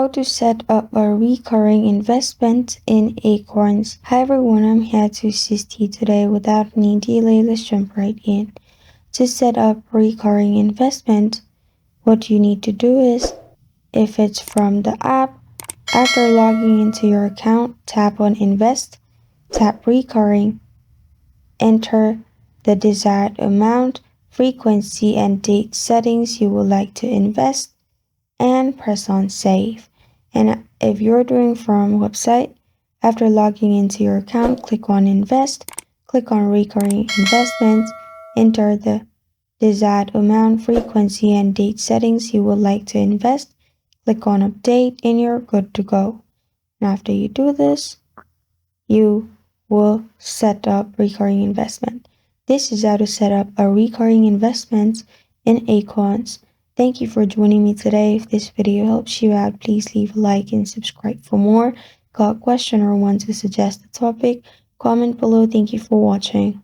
How to set up a recurring investment in Acorns. Hi everyone, I'm here to assist you today. Without any delay, let's jump right in. To set up recurring investment, what you need to do is, if it's from the app, after logging into your account, tap on Invest, tap Recurring, enter the desired amount, frequency, and date settings you would like to invest, and press on Save. And if you're doing from website, after logging into your account, click on Invest, click on Recurring Investments, enter the desired amount, frequency, and date settings you would like to invest, click on Update, and you're good to go. And after you do this, you will set up recurring investment. This is how to set up a recurring investment in Acorns. Thank you for joining me today. If this video helps you out, please leave a like and subscribe for more. Got a question or want to suggest a topic? Comment below. Thank you for watching.